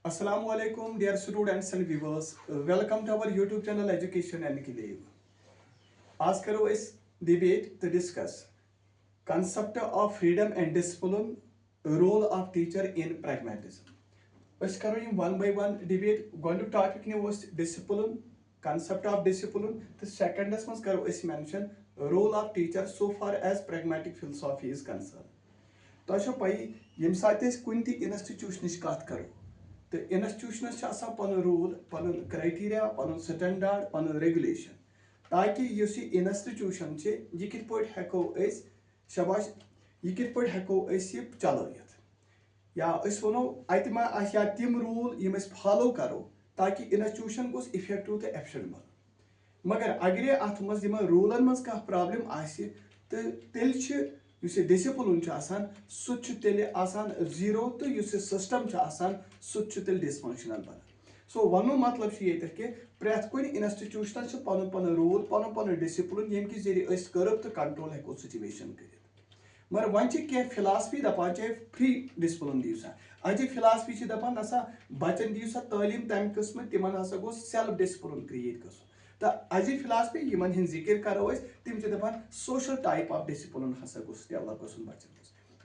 Assalamualaikum dear students and viewers. Welcome to our YouTube channel Education and Kilev. आज करो इस debate to discuss concept of freedom and discipline, role of teacher in pragmatism. أس करो यम one by one debate. Gold topic ने was discipline, concept of discipline. तो second as मस करो इस mention role of teacher so far as pragmatic philosophy is concerned. तो अच्छा पाई यम साथ इस कुंती institution कत करो. तो इंस्टीट्यूशनस पन रूल पन क्राइटेरिया पन स्टैंडर्ड पन रेगुलेशन ताकि युस इंस्टीट्यूशन यह कित पट हेको शबाश यह कित पट हेको चलयत या वनो अत मा आया तिम रूल यम फॉलो करो ताकि इंस्टीट्यूशन गोस इफेक्टिव तो एफिशिएंट मगर अगर अत मज रूलन मज कह प्रॉब्लम आसि तो तेल डिसिप्लिन सह जीरो तो सिस्टम सह डिसफंक्शनल बना सो वनो मतलब कि प्रेथ कुन इंस्टीट्यूशन पन पन रूल पन पन डिसिप्लिन यम कि जरिए कर्व तो कंट्रोल हेको सिचुएशन कर मगर वन कह फिलासफी दपान चाहे फ्री डिसिप्लिन दियो सा अजय फिलासफी दपान नसा बचन दियो सा तालीम तम किस्म तिमन हसा गो सेल्फ डिसिप्लिन क्रिएट कर तो अजय फिलासफी यमन हिंद जिक्र करो तिम दपान सोशल टाइप ऑफ डिसिप्लिन हसा गोस डेवलप गसन बचन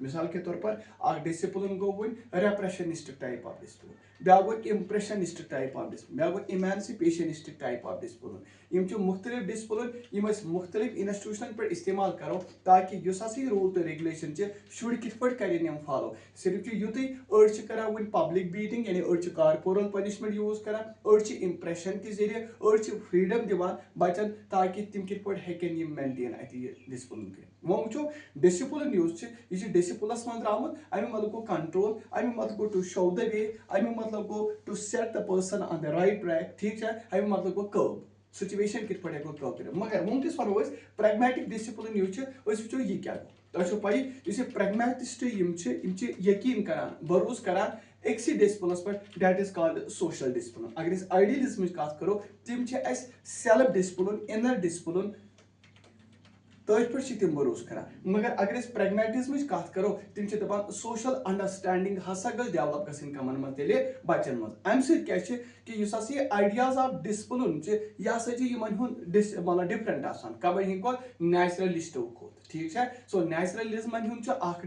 मिसाल के तौर पर अख डिसिप्लिन गो वन रेप्रेशनिस्टिक टाइप ऑफ डिसिप्लिन ब्या गो इम्प्रेशनिस्टिक टाइप ऑफ डिसिप्लिन ब्या गो इमेंसिपेशनिस्टिक टाइप ऑफ डिसिप्लिन यम मुख्तलिफ डिसिप्लिन यम मुख्तलिफ इंस्टीट्यूशन पे इस्तेमाल करो ताकि युस रूल तो रेगुलेशन शुर कित पट कर फॉलो सिर्फ युत अड़ करान वन पब्लिक बीटिंग यानी अड़ कार्पोरल पनिशमेंट यूज करान अड़ इम्प्रेशन के जरिए अड़ फ्रीडम दिवान बचन ताकि तिम कित पट हेकन यम मेंटेन अत डिसिप्लिन कर वो वो डिसिप्लिन यूज यह डिसिप्लिनस मन द्रामुत अमे मतलब गो कंट्रोल अमे मतलब go to show the way अमे मतलब go to set the person on the right track ठीक है अमे मतलब गो कर्व सिचुएशन कित पट हेको कर्व कर मगर वंकस वनो प्रैग्मेटिक डिसिप्लिन यूज वो यह क्या गो तुम पाई इस प्रैग्मेटिस्ट यकीन करान भरोस करान एक डिसिप्लिनस पे that is called social discipline अगर आइडियलिज्म कत करो तिम सेल्फ डिसिप्लिन इनर डिसिप्लिन तथ पे तम भरोस कर मगर अगर प्रैग्मेटिज्म कत करो तिम दपान सोशल अंडरस्टैंडिंग हसा गल डेवलप गसन कमन मज तेल बचन मज अम सह आइडियाज ऑफ डिसिप्लिन यह मतलब डिफरेंट कम नेचुरलिस्टो खोत ठीक है सो नेचुरलिज्म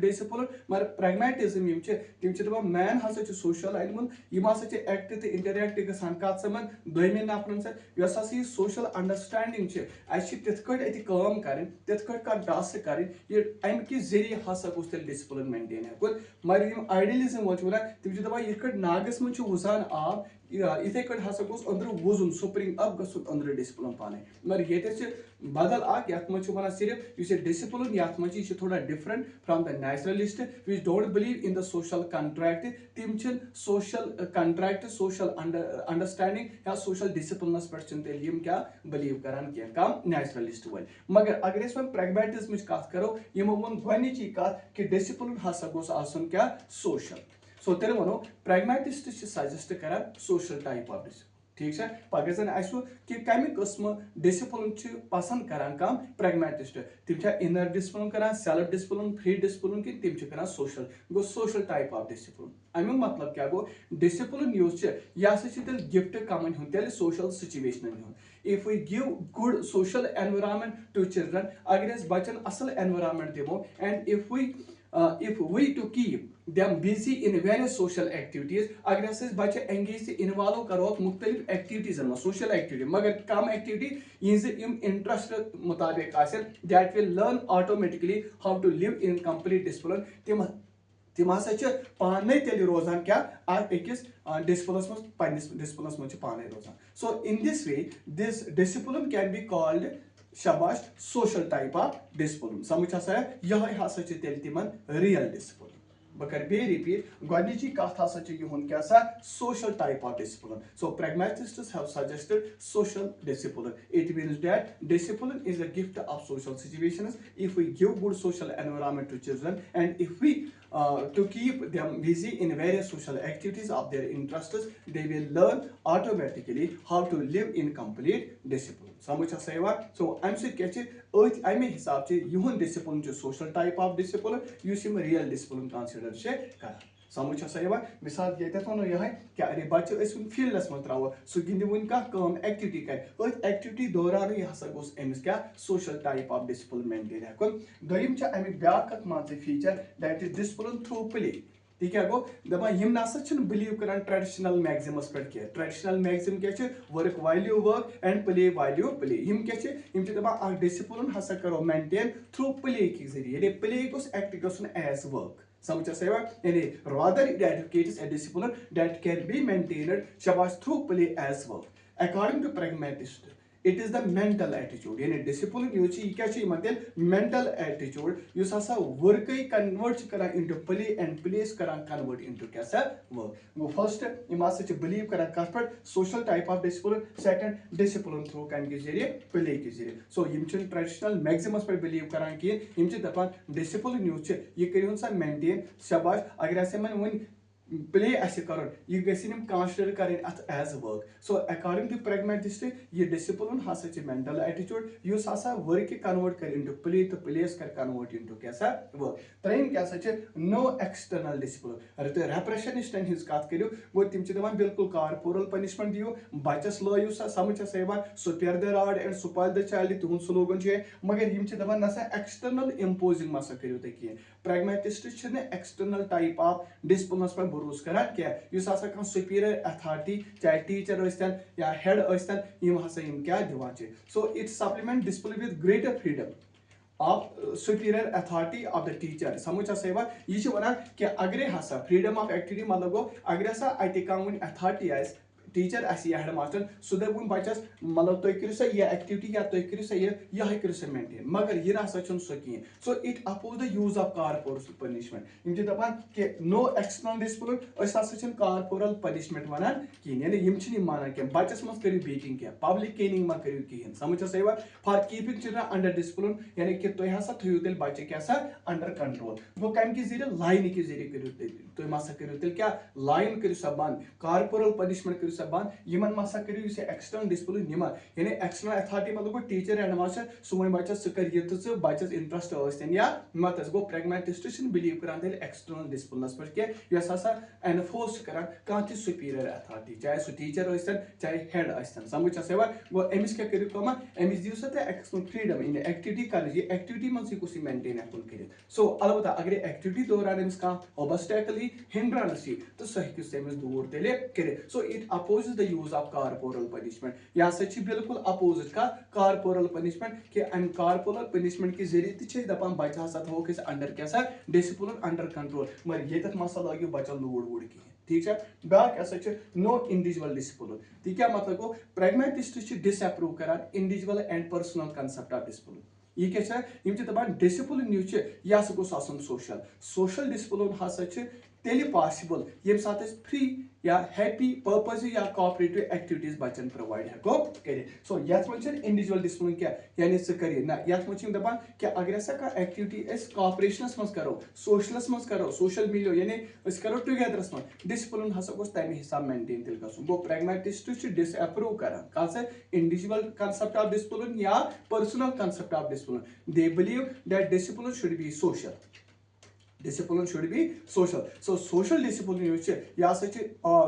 डिसिप्लिन मगर प्रैग्मेटिज्म तिम दपान मैन हसा सोशल अनमुन यम हसा एक्ट तो इंटरैक्ट गसान कत समन दोमे नफरन सह सोशल अंडरस्टैंडिंग तिथ कम कर तिथ टास्क कर अमे कि जरिए हसा गोस तेल डिसिप्लिन मेंटेन हेकुन मगर यम आइडियलिज्म वो वन तिम दपान यथ नागस मज वुजान आब इथे हसा गोस अंदर वुजुन स्प्रिंग अप गसन अंदर डिसिप्लिन पाने मगर ये बदल ये वन सिर्फ इस डिसिप्लिन ये मज थोड़ा different from the naturalist which don't believe in the social contract तिम सोशल कंट्रैक्ट सोशल अंडरस्टैंडिंग या सोशल डिसिप्लिनस पे क्या बिलीव करान कम नेचुरलिस्ट वाल मगर अगर प्रैग्मेटिज्म कत करो यमो वो गोची कत कि डिसिप्लिन हसा गोस आसन क्या सोशल सो तेल वनो प्रैग्मेटिस्ट सजेस्ट करान सोशल टाइप ऑफ डिसिप्लिन ठीक है पगह जन आसो कि कम किस्म डिसिप्लिन पसंद करान कम प्रैग्मेटिस्ट तिम इनर डिसिप्लिन करान सेल्फ डिसिप्लिन फ्री डिसिप्लिन कि तिम करान social go social type of discipline अमुक मतलब क्या गो डिसिप्लिन यूज यह तेल गिफ्ट कमन हूं तेल सोशल सिचुएशन हूं if we give good social environment to children agar bachan asal environment demo and if we to keep them busy in various social activities agar bacha engage involve karo mukhtalif activities ma social activity magar kam activity is im interest mutabik asan that will learn automatically how to live in complete discipline तिम हसा पाने तेल रोजान क्या अकिस disciplines मज disciplines मज पाने रोजान so in this way this discipline can be called शबाश सोशल टाइप ऑफ डिसिप्लिन समझ हसा यह हसा तेल तिमन रियल डिसिप्लिन बह कर बे रिपीट गोची कत हसा युन क्या social type of discipline so pragmatists have suggested social discipline it means that discipline is a gift of social situations if we give good social environment to children and if we to keep them busy in various social activities of their interests, they will learn automatically how to live in complete discipline. समझ सही सो अम समे हिसाब से युन discipline social type of discipline real discipline consider कर समझ मिसाल ये वो ये क्या अरे बच्चे फील्डस मज त्रो सह गिंद वन कम एक्टिविटी कर एक्टिविटी दौरान यह हसा गोस अमिस क्या social type of discipline maintain हेकुन दोयम अमिक ब्याक मान feature that is discipline through play ती क्या गो दपान यम नसा बिलीव कर ट्रेडिशनल मैक्सिमस पे क्या ट्रेडिशनल मैक्सिम क्या work value work and play value play यम क्या दपान डिसिप्लिन हसा करो मेंटेन थ्रू प्ले के जरिए प्ले गोस एक्ट गसन एज वर्क समझ यानी rather it advocates a discipline that can be maintained shabash through play as work. According to pragmatist, it is the mental attitude. यानी discipline ये क्या mental attitude use हसा work convert करा into play and plays करा convert into क्या सा work. वो first इमा से believe करा कस पर social type of discipline, second discipline through kan के जरिए play के जरिए. So यम चन traditional maximus पर believe करा कि यम च दपान discipline ये करियोन सा maintain शाबाश अगर ऐसे मन वन प्ले कर कंसिडर कर as work so according to pragmatist ये डिसिप्लिन हसा मेंटल एटीट्यूड युस हसा वर्क कन्वर्ट कर इनटू प्ले तो प्लेस कर कन्वर्ट इनटू कैसा वर्क त्रेम क्या नो एक्सटर्नल डिसिप्लिन अरे तो रेप्रेशनिस्टन हिज कत करो गो तिम दपान बिल्कुल कारपोरल पनिशमेंट दियो बच्चस लायू सा समझ spare the rod and spoil the child तुहद स्लोगन मगर यम दपान नसा एक्सटर्नल इम्पोजिंग मसा करो तुम कह pragmatist external type of discipline पर भरोस करान क्या युस हसा कह सुपीरियर अथॉरिटी चाहे टीचर यस्तन या हेड यस्तन यम हसा यम क्या दिवान so it supplement discipline with greater freedom of superior authority of the teacher समझ यह वन कि अगर हसा फ्रीडम ऑफ एक्टिविटी मतलब गो अगर हसा अत कह अथॉरिटी आस टीचर हेड मास्टर सह दप बच्चस मतलब तुम करो सा यह एक्टिविटी या तुम करो सा यह करो सा मेंटेन मगर यह ना सह कहें so it oppose the use of corporal punishment यम दपान कि no external discipline corporal punishment वनान कहें यानी यम मानान क्या बच्चस मज करो बीटिंग क्या पब्लिक केनिंग मा करो कहें समझ for keeping children under discipline यानी कि तुम हसा थो तेल बच्चे क्या अंडर कंट्रोल गो कम के जरिए लाइन के जरिए करो तुम हसा करो तेल क्या लाइन करो सा बंद कारपोरल पनिशमेंट करो बंद यमन मसा करो एक्सटर्नल डिसिप्लिन यह एक्सटर्नल अथॉरिटी मतलब गो टीचर एंड मास्टर सह वन बच्चस सह कर तो बच्चस इंटरेस्ट यन या मत गो प्रैग्मेटिस्ट बिलीव कर एक्सटर्नल डिसिप्लिन पे क्या हसा एनफोर्स कर कह सुपीरियर अथॉरिटी चाहे सह टीचर चाहे हेड समझ गो अमिस क्या करो कम अमिस दिव सा एक्सटर्नल फ्रीडम इन एक्टिविटी कर एक्टिविटी मज मेंटेन हेकुन कर सो अलबत्ता अगर एक्टिविटी दौरान अमिस कह ऑब्स्टेकल हिंड्रेंस तो सह हेकस दूर तेल कर so it opposes the use of corporal punishment यह हसा बिल्कुल अपोजिट का corporal punishment कि अम corporal punishment के जरिए ते दपान बच्चे हसा थोक अंडर क्या डिसिप्लिन अंडर कंट्रोल मगर ये मसा लगे बच्चन लूड़ वूड़ कहें ठीक है बाक नो इंडिविजुअल डिसिप्लिन ती क्या मतलब गो प्रैग्मेटिस्ट डिसअप्रूव कर individual and personal concept of discipline यह क्या दपान डिसिप्लिन यह गोस सोशल सोशल डिसिप्लिन हसा तेल पॉसिबल ये साथ फ्री या हैप्पी पर्पज या कोऑपरेटिव एक्टिविटीज बच्चन प्रोवाइड हेको कर सो यथ मन इंडिविजुअल डिसिप्लिन क्या यानी सह कर ना यथ मन दपान कि अगर हसा कह एक्टिविटी कोऑपरेशनस मज करो सोशलस मज करो सोशल मिलो यानी करो टुगेदरस मज डिसिप्लिन हसा गोस तमे हिसाब मेंटेन तेल गो गो प्रैग्मेटिस्ट डिसअप्रूव कर इंडिविजुअल कंसेप्ट ऑफ डिसिप्लिन या personal concept of discipline they believe that discipline should be social discipline should be social so social discipline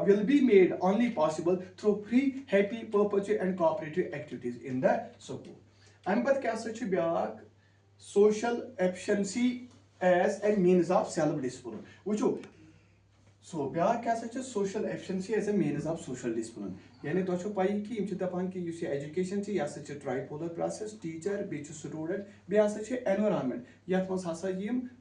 will be made only possible through free happy purposive and cooperative activities in the school am pata kya byak social efficiency as a means of self discipline wuchu so byak kya social efficiency as a means of social discipline यानी तुम पाई कि दपान कि education यह tripolar process teacher बे student बे environment यथ मज हसा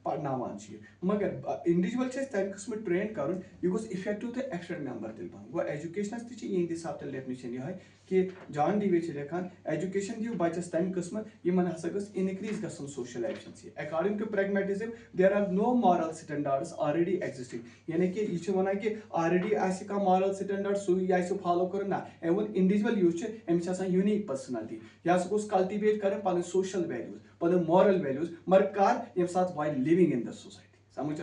पढ़नावान मगर individual तम कस्म ट्रेन कर यह गोस इफेक्टिव तो एक्सटेंड मेंबर तेल बन गो एजुकेशन तिहद हिसाब तेल डेफिनेशन यह कि जॉन डीवे लिखान एजुकेशन दिव बच्चस तम कस्म यमन हसा गस इनक्रीज गसन social efficiency according to pragmatism there are no moral standards already existing यानी कि यह वन कि ऑलरेडी आह मॉरल स्टैंडर्ड सह फॉलो कर एवन इंडिविजुअल यूज अमिस यूनिक पर्सनालिटी यह गोस कल्टिवेट कर पन सोशल वैल्यूज पन मॉरल वैल्यूज मगर कर ये साथ while living in the society समझ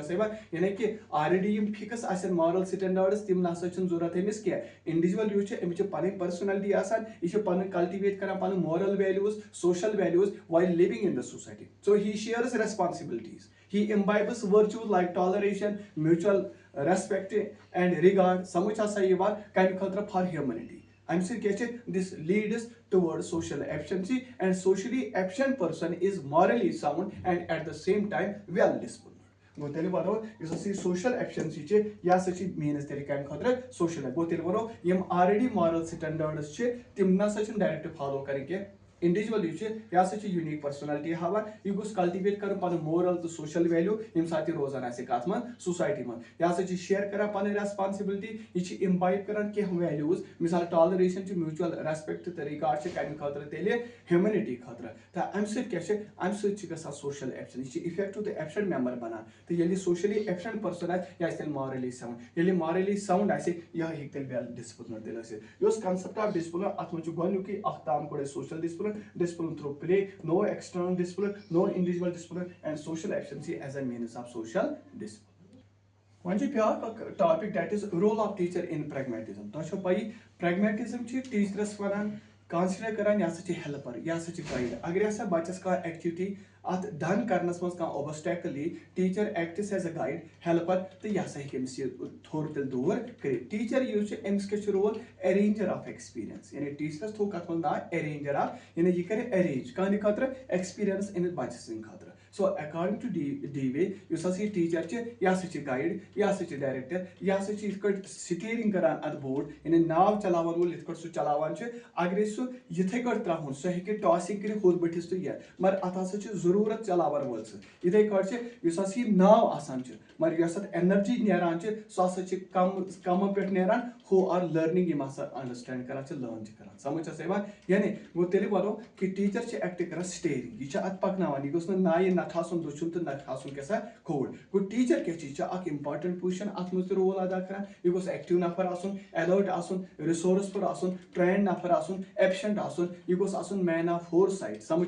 यानी कि ऑलरेडी फिक्स आसन मॉरल स्टैंडर्ड्स तिम ना जरूरत अमिस क्या इंडिविजुअल यूज अमिस पन पर्सनालिटी यह पन कल्टिवेट कर पन moral values social values while living in the society so he shares responsibilities he imbibes virtues like toleration mutual respect and regard समझ हसा यिवान कम खतर for humanity um this leads towards social efficiency and socially efficient person is morally sound and at the same time well disciplined गो तेल वनो इस social efficiency चे या सची means तेरे कम खतर social गो तेल वनो यम already moral standards चे तिम ना सच डायरेक्ट फॉलो करेंगे इंडिविजुअल यह यूनिक पर्सनालिटी हावान यह गोस कल्टिवेट कर पन मोरल तो सोशल वैल्यू यम साथ रोजान कत मन सोसाइटी मन यह शेयर कर पन रेस्पॉन्सिबिलिटी यह इम्बाइब कर कह वैल्यूज मिसाल टॉलरेशन म्यूचुअल रेस्पेक्ट तो रिगार्ड कम खतर तेल ह्यूमनिटी खतर तो अम सम सोशल एफिशिएंट यह इफेक्टिव तो एफिशिएंट मेंबर बनान तो ये सोशली एफिशिएंट पर्सन यह तेल मॉरली साउंड ये मॉरली साउंड यह तेल वेल डिसिप्लिन तेल कंसेप्ट ऑफ डिसिप्लिन अत मे गोनुक ताम कोड़े social discipline discipline through play, no external discipline, no individual discipline, and social efficiency as a means of social discipline. One topic that is role of teacher in pragmatism. तो पाई pragmatism ची teachers वनान consider करान यह helper यह guide अगर यह बच्चस का activity अत done करनस मज कह obstacle teacher acts as a guide helper तो यह हेकस थोर तेल दूर कर टीचर यूज अमिस क्या रोल अरेंजर ऑफ एक्सपीरियंस यानी टीचरस थो कत ना अरेंजर ऑफ यानी यह कर अरेंज कहने खतर एक्सपीरियंस अमिस बच्चे सद खतर so according to the way teacher यह गाइड यह डायरेक्टर यह स्टीयरिंग करान अत बोर्ड यानी नाव चलावन वोल ये सह चलावान अगर सह ये त्रहन सह हे टॉसिंग कर होद बठिस तो यह मगर अत जरूरत चलावन वोल इथे कह नाव आसान मगर यस एनर्जी नान सह कम पे नान हु आर लर्निंग यम अंडरस्टैंड कर लर्न कर समझ यानी गो तेल वो कि टीचर एक्ट कर स्टीयरिंग यह अत पकनान यह गोस नाय न दुचुन तो न क्या खोड़ गो टीचर क्या इंपॉर्टेंट पोजिशन अत मज रोल अदा कर यह गोस एक्टिव नफर अलर्ट रिसोर्सफुल ट्रेंड नफर एफिशिएंट यह गोस मैन ऑफ फोरसाइट समझ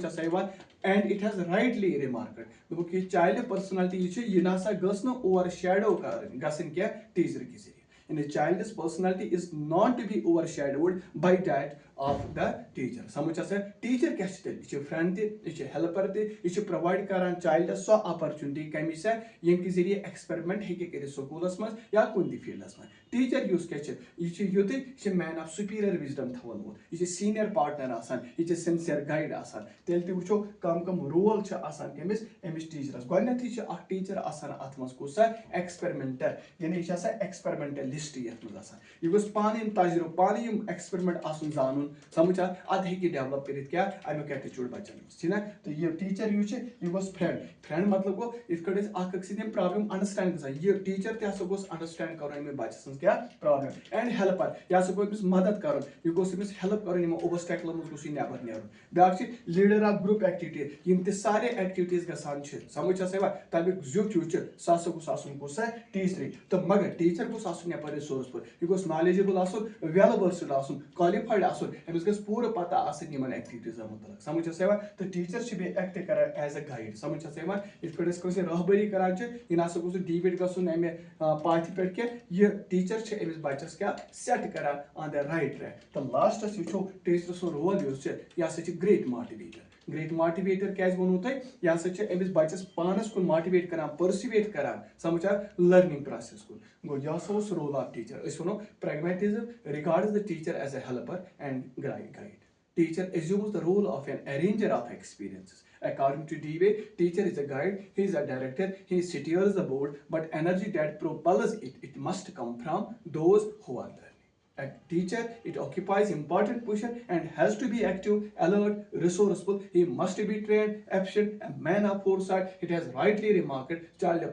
and it has rightly remarked दोपक यह चाइल्ड पर्सनालिटी यह ना गस ओवर शैडो गसन क्या टीचर के जरिए and a child's personality is not to be overshadowed by that of the teacher समझ टीचर क्या यह फ्रेंड तह हेल्पर तह प्रोवाइड करान चाइल्डस सो अपॉर्चुनिटी कमी से यम जरिए एक्सपेरिमेंट हे स्कूलस मज या कुन फील्डस मज टीचर यूस क्या युत यह मैन ऑफ सुपीरियर विजडम थवन वोल यह सीनियर पार्टनर यह सिंसियर गाइड तेल तह वो कम रोल कमिस अमिस टीचरस गोथी टीचर अत मज कुछ एक्सपेरिमेंटर यानी यह एक्सपेरिमेंटलिस्ट ये मज गोस पान तजुर्बे पान एक्सपेरिमेंट जानन समझ अद हे डेवलप कर अमुक एटीट्यूड बच्चन ना तो यह टीचर यह गोस फ्रेंड मतलब गो इत सम प्रॉब्लम अंडरस्टैंड गया टीचर तह गोस अंडरस्टैंड कर बच्चे सज क्या प्रॉब्लम एंड हेल्पर यह गो मदद कर यह गोस हेल्प कर ओबस्टेकल मज गोस नबर नीर ब्याक लीडर ऑफ ग्रुप एक्टिविटी यम सारे एक्टिविटीज गसान समझ तमिक जुत यूज सह गोस कुछ टीचर तो मगर टीचर गोस यपर रिसोर्सफुल यह गोस नॉलेजेबल वेल वर्सड क्वालिफाइड अमिस गस पूरा पता एक्टिविटीज मुतलक समझ तो टीचर भी एक्ट कर एज अ गाइड समझ ये रहबरी करान यह ना गोस डिबेट गसन अमे पाथ पे क्या यह टीचर अमिस बच्चस क्या सेट कर ऑन द राइट ट्रैक तो लास्टस वो टीचर सो रोल यह ग्रेट मोटिवेटर क्या वोनू तुम यह अमिस बच्चस पानस कुन मोटिवेट कर परसुएट कर समझ लर्निंग प्रोसेस कुन गो यह रोल ऑफ टीचर वो pragmatism regards the teacher as a helper and guide Teacher assumes the role of an arranger of experiences. According to Dewey, teacher is a guide, he is a director, he steers the board, but energy that propels it must come from those who are learning. A teacher, it occupies important position and has to be active, alert, resourceful. He must be trained, efficient, a man of foresight. It has rightly remarked, child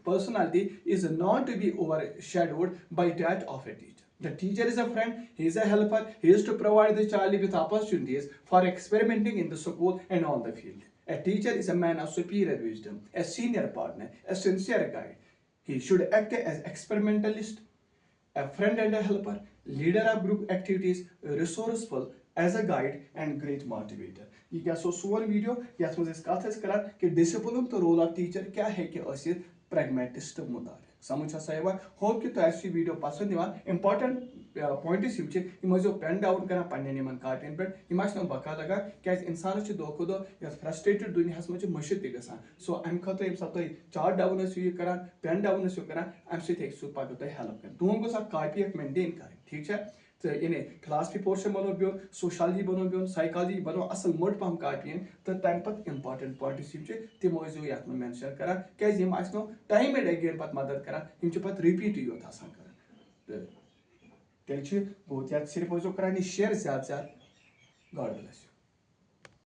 personality is not to be overshadowed by that of a teacher. The teacher is a friend, he is a helper, he is to provide the child with opportunities for experimenting in the school and on the field. A teacher is a man of superior wisdom, a senior partner, a sincere guide. He should act as experimentalist, a friend and a helper, leader of group activities, resourceful, as a guide and great motivator. ये क्या सोन video यथ मज कत करान कि discipline तो role of teacher क्या है प्रैग्मेटिस्ट मुताबिक समझ होप कि तुम वीडियो पसंद इंपॉर्टेंट पॉइंट्स पेन डाउन कर पन्न कापियन पे बका लगा क्या इंसान दो दो फ्रस्ट्रेटेड दुनिया में मुशिद ग सो अमे खुद ये तुम चार्ट डाउन कर पेन डाउन कर अमे सह पगह तुम हेल्प कर तुम गोस कापी मेंटेन कर ठीक है तो यानी फिलासफी पोर्शन बनो बिन सोशलॉजी बनो बिन साइकोलॉजी बनो असल मोट पहम कापियन तो तम पे इंपॉर्टेंट पॉइंट्स तम ये मेंशन कर क्या टाइम एंड अगेन पे मदद कर पे रिपीट योत कर तेल गो सिर्फ कर शेयर ज्यादा ज्यादा गॉड ब्लेस